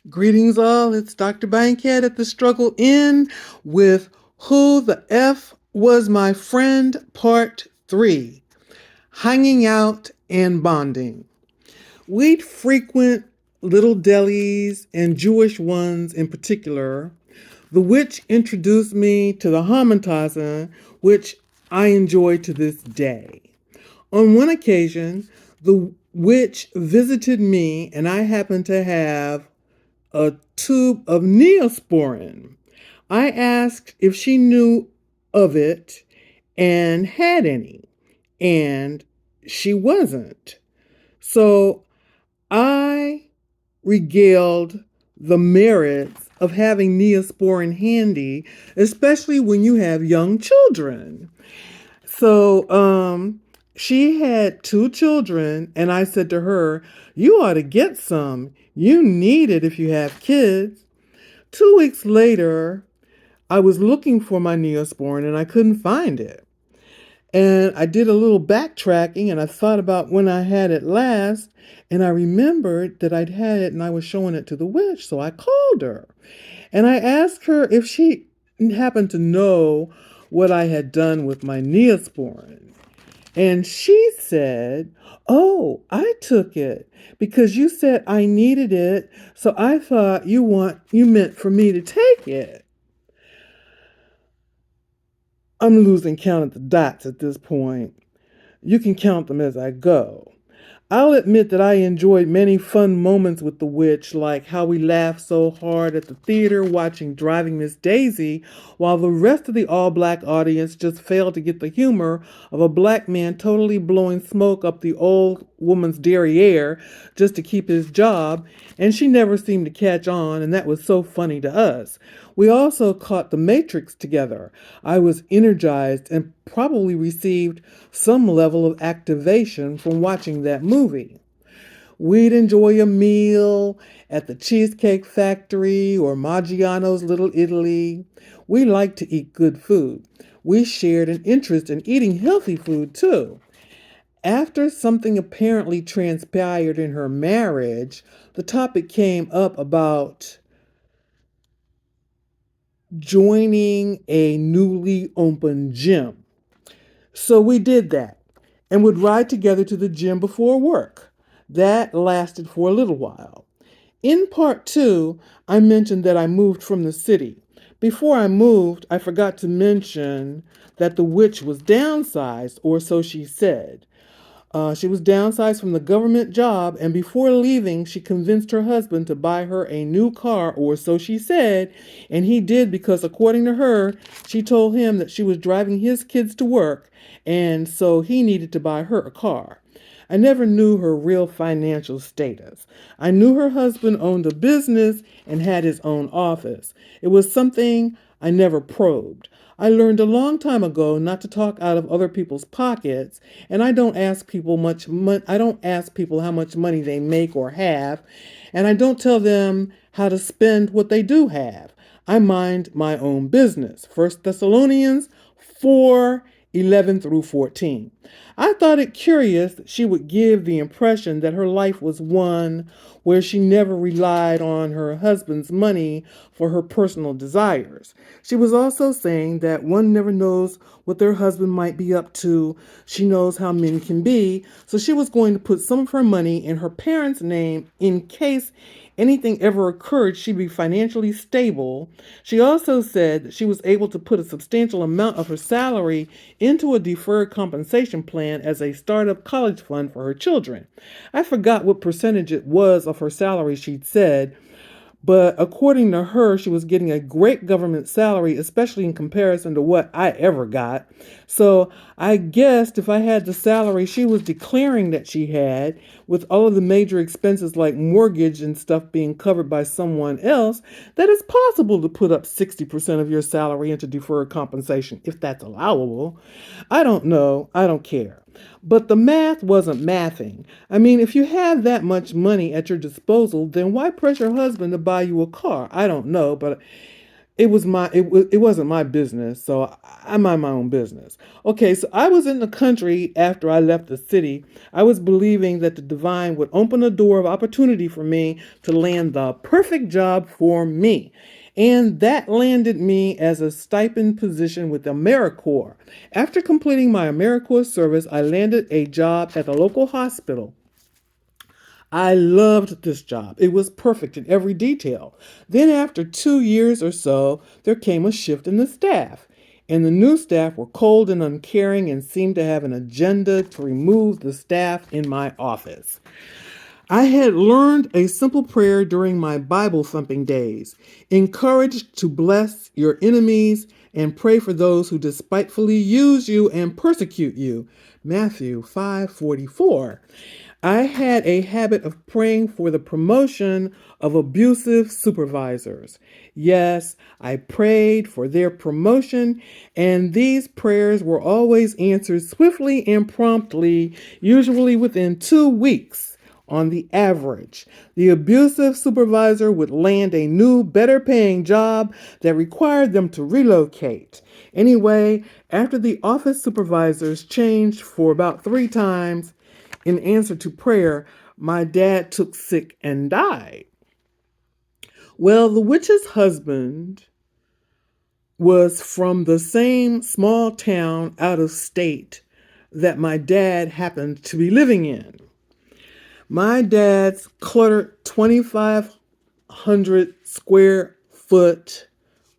Greetings all, it's Dr. Bankhead at the Struggle Inn with Who the F Was My Friend Part 3, Hanging Out and Bonding. We'd frequent little delis and Jewish ones in particular, the which introduced me to the Hamantazen, which I enjoy to this day. On one occasion, the witch visited me and I happened to have a tube of Neosporin. I asked if she knew of it and had any, and she wasn't. So I regaled the merits of having Neosporin handy, especially when you have young children. So she had two children, and I said to her, "You ought to get some. You need it if you have kids." 2 weeks later, I was looking for my Neosporin and I couldn't find it. And I did a little backtracking and I thought about when I had it last, and I remembered that I'd had it and I was showing it to the witch. So I called her and I asked her if she happened to know what I had done with my Neosporin. And she said, "Oh, I took it because you said I needed it, so I thought you meant for me to take it." I'm losing count of the dots at this point. You can count them as I go. I'll admit that I enjoyed many fun moments with the witch, like how we laughed so hard at the theater watching Driving Miss Daisy, while the rest of the all-black audience just failed to get the humor of a black man totally blowing smoke up the old woman's derriere just to keep his job, and she never seemed to catch on, and that was so funny to us. We also caught The Matrix together. I was energized and probably received some level of activation from watching that movie. We'd enjoy a meal at the Cheesecake Factory or Maggiano's Little Italy. We liked to eat good food. We shared an interest in eating healthy food too. After something apparently transpired in her marriage, the topic came up about joining a newly opened gym. So we did that and would ride together to the gym before work. That lasted for a little while. In part two, I mentioned that I moved from the city. Before I moved, I forgot to mention that the witch was downsized, or so she said. She was downsized from the government job, and before leaving, she convinced her husband to buy her a new car, or so she said, and he did because, according to her, she told him that she was driving his kids to work, and so he needed to buy her a car. I never knew her real financial status. I knew her husband owned a business and had his own office. It was something I never probed. I learned a long time ago not to talk out of other people's pockets, and I don't ask people how much money they make or have, and I don't tell them how to spend what they do have. I mind my own business. 1 Thessalonians 4:11 through 14. I thought it curious that she would give the impression that her life was one where she never relied on her husband's money for her personal desires. She was also saying that one never knows what their husband might be up to. She knows how men can be, so she was going to put some of her money in her parents' name in case anything ever occurred, she'd be financially stable. She also said that she was able to put a substantial amount of her salary into a deferred compensation plan as a startup college fund for her children. I forgot what percentage it was of her salary she'd said, but according to her, she was getting a great government salary, especially in comparison to what I ever got. So I guessed if I had the salary she was declaring that she had, with all of the major expenses like mortgage and stuff being covered by someone else, that it's possible to put up 60% of your salary into deferred compensation, if that's allowable. I don't know. I don't care. But the math wasn't mathing. I mean, if you have that much money at your disposal, then why press your husband to buy you a car? I don't know, but it wasn't my business, so I mind my own business. Okay, so I was in the country after I left the city. I was believing that the divine would open a door of opportunity for me to land the perfect job for me. And that landed me as a stipend position with AmeriCorps. After completing my AmeriCorps service, I landed a job at a local hospital. I loved this job. It was perfect in every detail. Then, after 2 years or so, there came a shift in the staff. And the new staff were cold and uncaring and seemed to have an agenda to remove the staff in my office. I had learned a simple prayer during my Bible thumping days, encouraged to bless your enemies and pray for those who despitefully use you and persecute you. Matthew 5:44. I had a habit of praying for the promotion of abusive supervisors. Yes, I prayed for their promotion, and these prayers were always answered swiftly and promptly, usually within 2 weeks. On the average, the abusive supervisor would land a new, better paying job that required them to relocate. Anyway, after the office supervisors changed for about 3 times, in answer to prayer, my dad took sick and died. Well, the witch's husband was from the same small town out of state that my dad happened to be living in. My dad's cluttered 2,500 square foot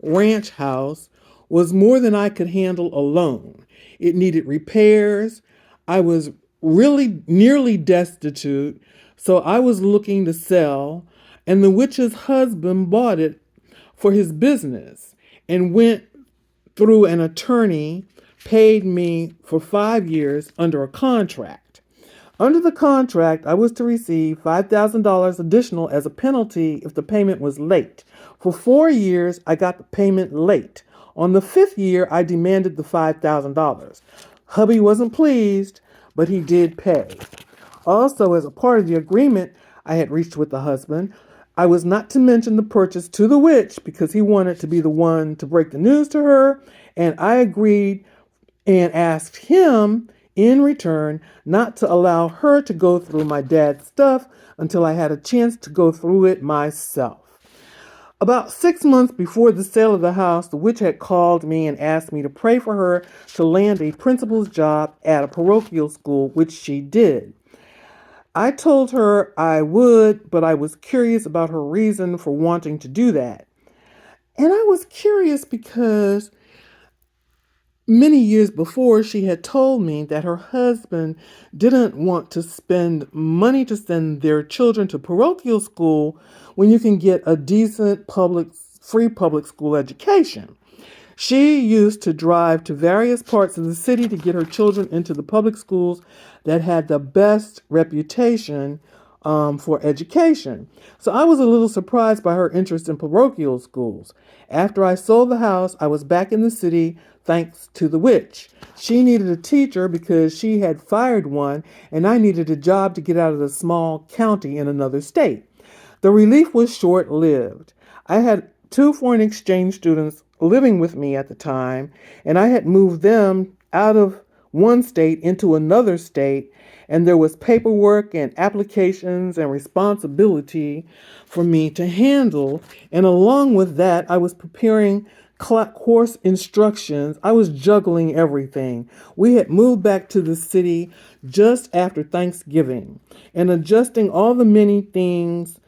ranch house was more than I could handle alone. It needed repairs. I was really nearly destitute, so I was looking to sell, and the witch's husband bought it for his business and went through an attorney, paid me for 5 years under a contract. Under the contract, I was to receive $5,000 additional as a penalty if the payment was late. For 4 years, I got the payment late. On the 5th year, I demanded the $5,000. Hubby wasn't pleased, but he did pay. Also, as a part of the agreement I had reached with the husband, I was not to mention the purchase to the witch because he wanted to be the one to break the news to her, and I agreed and asked him in return not to allow her to go through my dad's stuff until I had a chance to go through it myself. About 6 months before the sale of the house, the witch had called me and asked me to pray for her to land a principal's job at a parochial school, which she did. I told her I would, but I was curious about her reason for wanting to do that. And I was curious because many years before, she had told me that her husband didn't want to spend money to send their children to parochial school when you can get a decent free public school education. She used to drive to various parts of the city to get her children into the public schools that had the best reputation for education. So I was a little surprised by her interest in parochial schools. After I sold the house, I was back in the city thanks to the witch. She needed a teacher because she had fired one, and I needed a job to get out of the small county in another state. The relief was short-lived. I had 2 foreign exchange students living with me at the time, and I had moved them out of one state into another state, and there was paperwork and applications and responsibility for me to handle. And along with that, I was preparing course instructions. I was juggling everything. We had moved back to the city just after Thanksgiving and adjusting all the many things,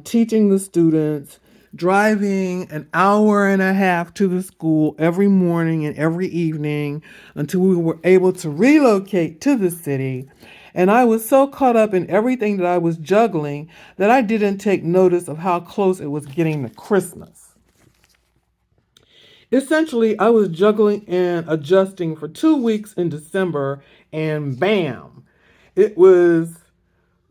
teaching the students, driving an hour and a half to the school every morning and every evening until we were able to relocate to the city. And I was so caught up in everything that I was juggling that I didn't take notice of how close it was getting to Christmas. Essentially, I was juggling and adjusting for 2 weeks in December, and bam, it was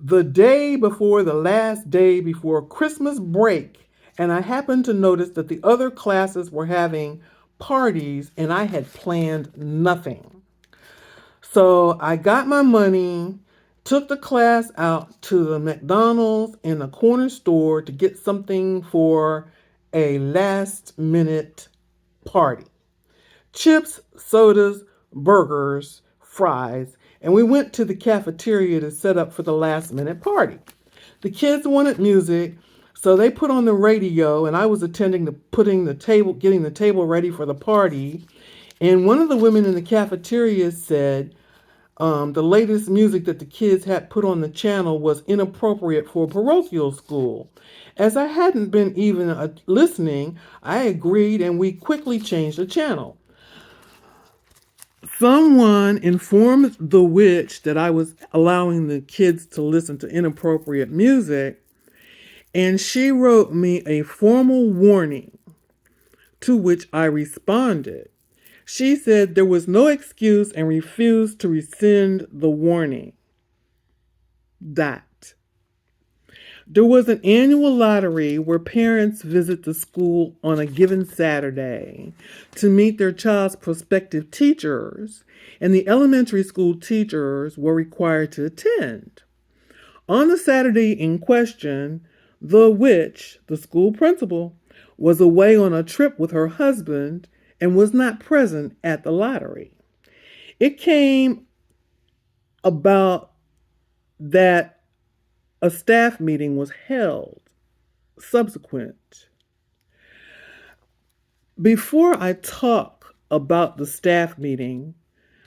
the day before the last day before Christmas break, and I happened to notice that the other classes were having parties, and I had planned nothing. So I got my money, took the class out to the McDonald's in a corner store to get something for a last minute party. Chips, sodas, burgers, fries, and we went to the cafeteria to set up for the last minute party. The kids wanted music, so they put on the radio, and I was attending to getting the table ready for the party. And one of the women in the cafeteria said the latest music that the kids had put on the channel was inappropriate for parochial school. As I hadn't been even listening, I agreed and we quickly changed the channel. Someone informed the witch that I was allowing the kids to listen to inappropriate music, and she wrote me a formal warning, to which I responded. She said there was no excuse and refused to rescind the warning. There was an annual lottery where parents visit the school on a given Saturday to meet their child's prospective teachers, and the elementary school teachers were required to attend. On the Saturday in question, the witch, the school principal, was away on a trip with her husband and was not present at the lottery. It came about that a staff meeting was held subsequent. Before I talk about the staff meeting,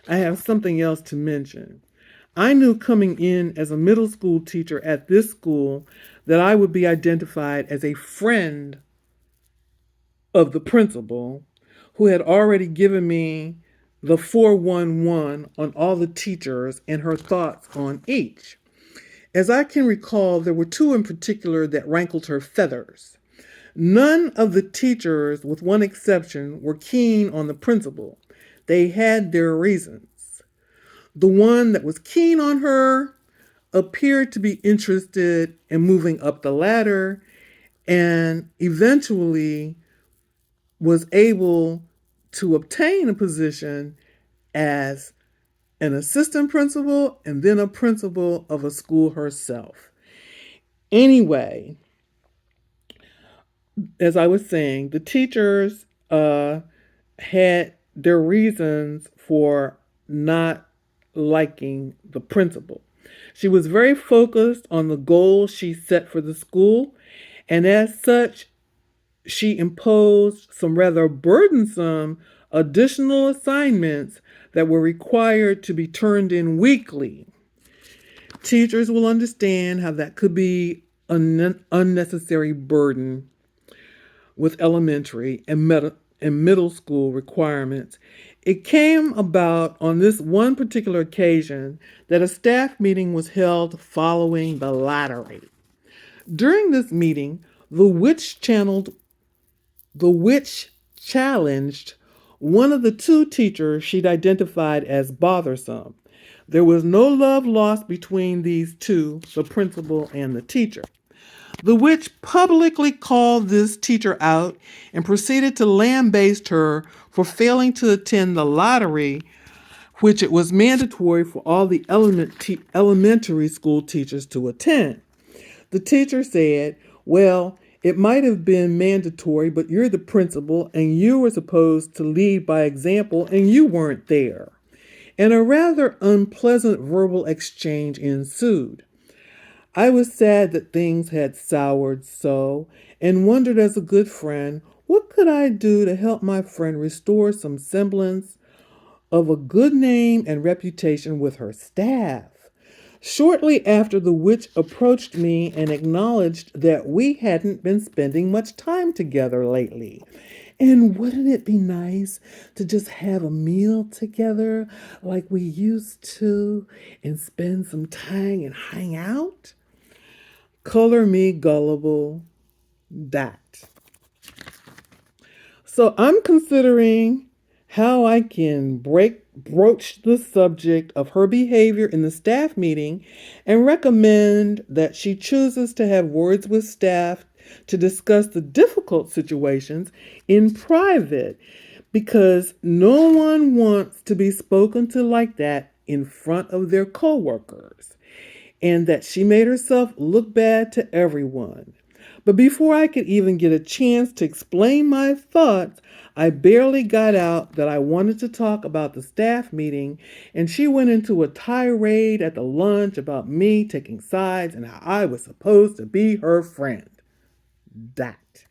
I have something else to mention. I knew coming in as a middle school teacher at this school that I would be identified as a friend of the principal, who had already given me the 411 on all the teachers and her thoughts on each. As I can recall, there were two in particular that rankled her feathers. None of the teachers, with one exception, were keen on the principal. They had their reasons. The one that was keen on her appeared to be interested in moving up the ladder and eventually was able to obtain a position as an assistant principal and then a principal of a school herself. Anyway, as I was saying, the teachers had their reasons for not liking the principal. She was very focused on the goals she set for the school, and as such, she imposed some rather burdensome additional assignments that were required to be turned in weekly. Teachers will understand how that could be an unnecessary burden with elementary and middle school requirements. It came about on this one particular occasion that a staff meeting was held following the lottery. During this meeting, the witch challenged one of the two teachers she'd identified as bothersome. There was no love lost between these two, the principal and the teacher. The witch publicly called this teacher out and proceeded to lambaste her for failing to attend the lottery, which it was mandatory for all the elementary school teachers to attend. The teacher said, "Well, it might have been mandatory, but you're the principal and you were supposed to lead by example and you weren't there." And a rather unpleasant verbal exchange ensued. I was sad that things had soured so and wondered as a good friend, what could I do to help my friend restore some semblance of a good name and reputation with her staff? Shortly after, the witch approached me and acknowledged that we hadn't been spending much time together lately. And wouldn't it be nice to just have a meal together like we used to and spend some time and hang out? Color me gullible, that. So I'm considering how I can broach the subject of her behavior in the staff meeting and recommend that she chooses to have words with staff to discuss the difficult situations in private, because no one wants to be spoken to like that in front of their coworkers, and that she made herself look bad to everyone. But before I could even get a chance to explain my thoughts, I barely got out that I wanted to talk about the staff meeting, and she went into a tirade at the lunch about me taking sides and how I was supposed to be her friend. That.